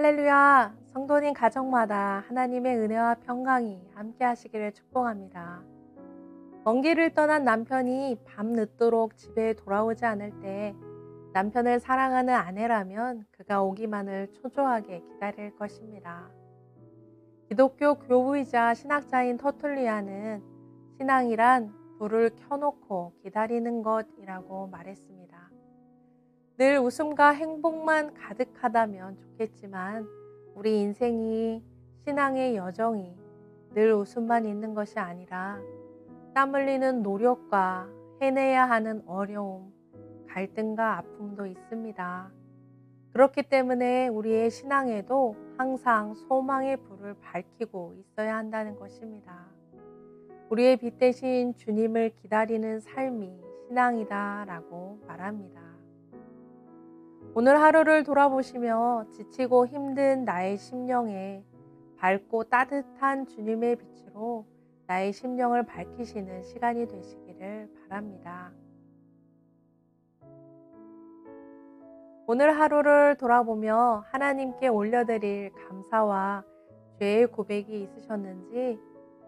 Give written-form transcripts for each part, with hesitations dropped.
할렐루야! 성도님 가정마다 하나님의 은혜와 평강이 함께 하시기를 축복합니다. 먼 길을 떠난 남편이 밤늦도록 집에 돌아오지 않을 때 남편을 사랑하는 아내라면 그가 오기만을 초조하게 기다릴 것입니다. 기독교 교부이자 신학자인 터툴리아는 신앙이란 불을 켜놓고 기다리는 것이라고 말했습니다. 늘 웃음과 행복만 가득하다면 좋겠지만 우리 인생이 신앙의 여정이 늘 웃음만 있는 것이 아니라 땀 흘리는 노력과 해내야 하는 어려움, 갈등과 아픔도 있습니다. 그렇기 때문에 우리의 신앙에도 항상 소망의 불을 밝히고 있어야 한다는 것입니다. 우리의 빛 대신 주님을 기다리는 삶이 신앙이다 라고 말합니다. 오늘 하루를 돌아보시며 지치고 힘든 나의 심령에 밝고 따뜻한 주님의 빛으로 나의 심령을 밝히시는 시간이 되시기를 바랍니다. 오늘 하루를 돌아보며 하나님께 올려드릴 감사와 죄의 고백이 있으셨는지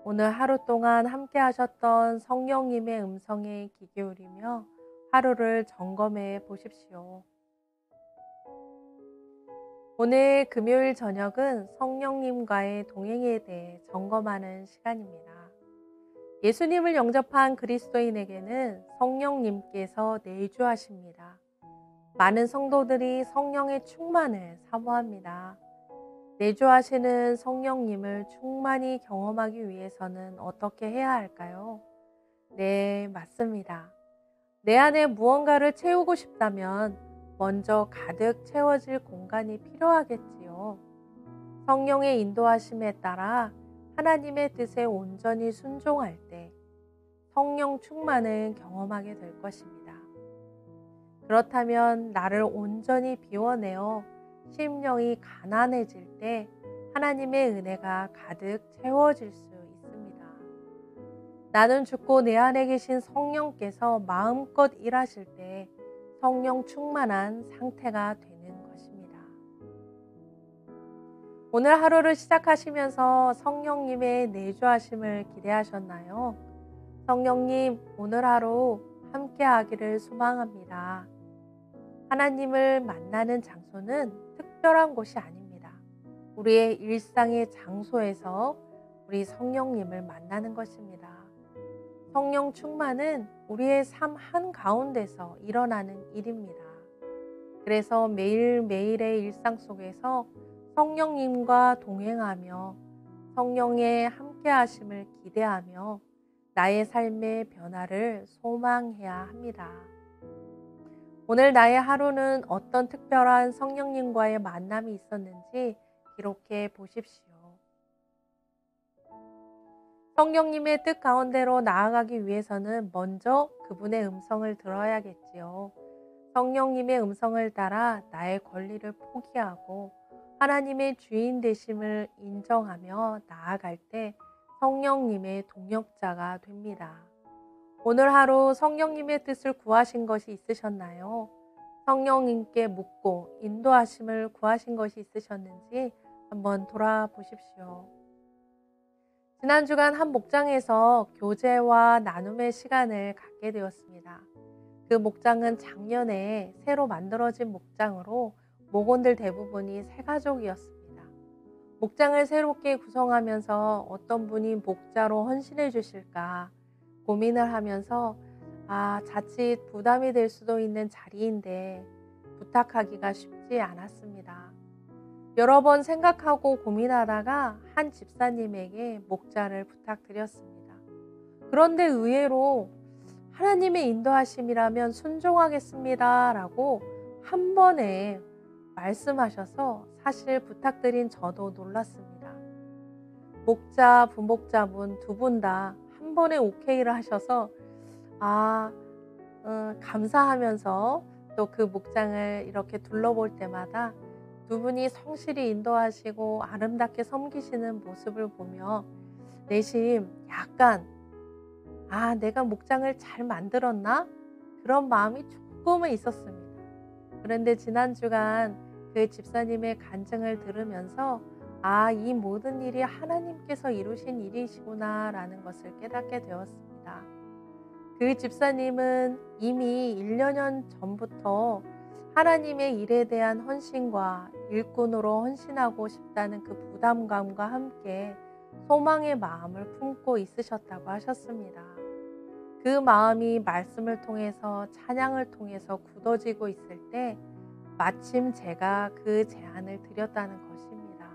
오늘 하루 동안 함께 하셨던 성령님의 음성에 귀 기울이며 하루를 점검해 보십시오. 오늘 금요일 저녁은 성령님과의 동행에 대해 점검하는 시간입니다. 예수님을 영접한 그리스도인에게는 성령님께서 내주하십니다. 많은 성도들이 성령의 충만을 사모합니다. 내주하시는 성령님을 충만히 경험하기 위해서는 어떻게 해야 할까요? 네, 맞습니다. 내 안에 무언가를 채우고 싶다면 먼저 가득 채워질 공간이 필요하겠지요. 성령의 인도하심에 따라 하나님의 뜻에 온전히 순종할 때 성령 충만을 경험하게 될 것입니다. 그렇다면 나를 온전히 비워내어 심령이 가난해질 때 하나님의 은혜가 가득 채워질 수 있습니다. 나는 죽고 내 안에 계신 성령께서 마음껏 일하실 때 성령 충만한 상태가 되는 것입니다. 오늘 하루를 시작하시면서 성령님의 내주하심을 기대하셨나요? 성령님, 오늘 하루 함께 하기를 소망합니다. 하나님을 만나는 장소는 특별한 곳이 아닙니다. 우리의 일상의 장소에서 우리 성령님을 만나는 것입니다. 성령 충만은 우리의 삶 한가운데서 일어나는 일입니다. 그래서 매일매일의 일상 속에서 성령님과 동행하며 성령의 함께 하심을 기대하며 나의 삶의 변화를 소망해야 합니다. 오늘 나의 하루는 어떤 특별한 성령님과의 만남이 있었는지 기록해 보십시오. 성령님의 뜻 가운데로 나아가기 위해서는 먼저 그분의 음성을 들어야겠지요. 성령님의 음성을 따라 나의 권리를 포기하고 하나님의 주인 되심을 인정하며 나아갈 때 성령님의 동역자가 됩니다. 오늘 하루 성령님의 뜻을 구하신 것이 있으셨나요? 성령님께 묻고 인도하심을 구하신 것이 있으셨는지 한번 돌아보십시오. 지난 주간 한 목장에서 교제와 나눔의 시간을 갖게 되었습니다. 그 목장은 작년에 새로 만들어진 목장으로 목원들 대부분이 새가족이었습니다. 목장을 새롭게 구성하면서 어떤 분이 목자로 헌신해 주실까 고민을 하면서 자칫 부담이 될 수도 있는 자리인데 부탁하기가 쉽지 않았습니다. 여러 번 생각하고 고민하다가 한 집사님에게 목자를 부탁드렸습니다. 그런데 의외로 하나님의 인도하심이라면 순종하겠습니다 라고 한 번에 말씀하셔서 사실 부탁드린 저도 놀랐습니다. 목자, 부목자분 두 분 다 한 번에 오케이를 하셔서 감사하면서 또 그 목장을 이렇게 둘러볼 때마다 두 분이 성실히 인도하시고 아름답게 섬기시는 모습을 보며 내심 약간 내가 목장을 잘 만들었나? 그런 마음이 조금은 있었습니다. 그런데 지난 주간 그 집사님의 간증을 들으면서 이 모든 일이 하나님께서 이루신 일이시구나라는 것을 깨닫게 되었습니다. 그 집사님은 이미 1년 전부터 하나님의 일에 대한 헌신과 일꾼으로 헌신하고 싶다는 그 부담감과 함께 소망의 마음을 품고 있으셨다고 하셨습니다. 그 마음이 말씀을 통해서 찬양을 통해서 굳어지고 있을 때 마침 제가 그 제안을 드렸다는 것입니다.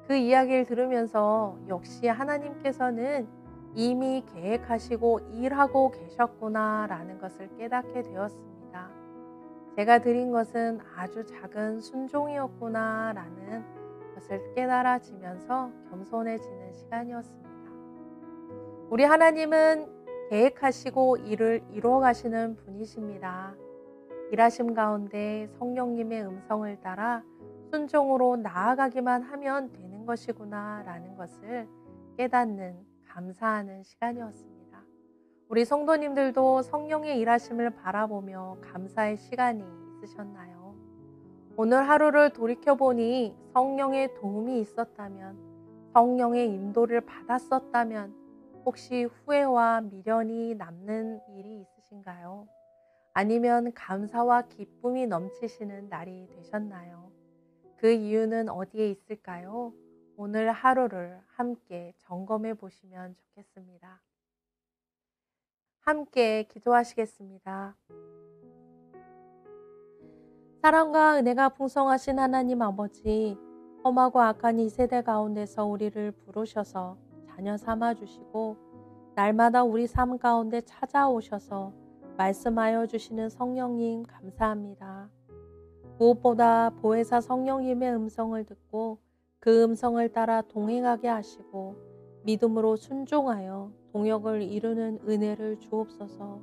그 이야기를 들으면서 역시 하나님께서는 이미 계획하시고 일하고 계셨구나라는 것을 깨닫게 되었습니다. 제가 드린 것은 아주 작은 순종이었구나라는 것을 깨달아지면서 겸손해지는 시간이었습니다. 우리 하나님은 계획하시고 일을 이루어 가시는 분이십니다. 일하심 가운데 성령님의 음성을 따라 순종으로 나아가기만 하면 되는 것이구나 라는 것을 깨닫는 감사하는 시간이었습니다. 우리 성도님들도 성령의 일하심을 바라보며 감사의 시간이 있으셨나요? 오늘 하루를 돌이켜보니 성령의 도움이 있었다면, 성령의 인도를 받았었다면 혹시 후회와 미련이 남는 일이 있으신가요? 아니면 감사와 기쁨이 넘치시는 날이 되셨나요? 그 이유는 어디에 있을까요? 오늘 하루를 함께 점검해 보시면 좋겠습니다. 함께 기도하시겠습니다. 사랑과 은혜가 풍성하신 하나님 아버지, 험하고 악한 이 세대 가운데서 우리를 부르셔서 자녀 삼아주시고 날마다 우리 삶 가운데 찾아오셔서 말씀하여 주시는 성령님 감사합니다. 무엇보다 보혜사 성령님의 음성을 듣고 그 음성을 따라 동행하게 하시고 믿음으로 순종하여 동역을 이루는 은혜를 주옵소서.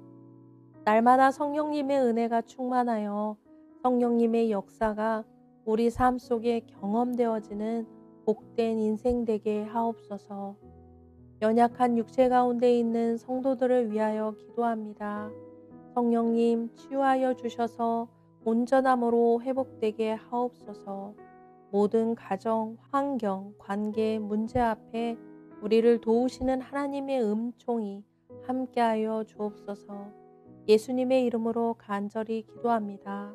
날마다 성령님의 은혜가 충만하여 성령님의 역사가 우리 삶 속에 경험되어지는 복된 인생 되게 하옵소서. 연약한 육체 가운데 있는 성도들을 위하여 기도합니다. 성령님 치유하여 주셔서 온전함으로 회복되게 하옵소서. 모든 가정, 환경, 관계, 문제 앞에 우리를 도우시는 하나님의 음총이 함께하여 주옵소서. 예수님의 이름으로 간절히 기도합니다.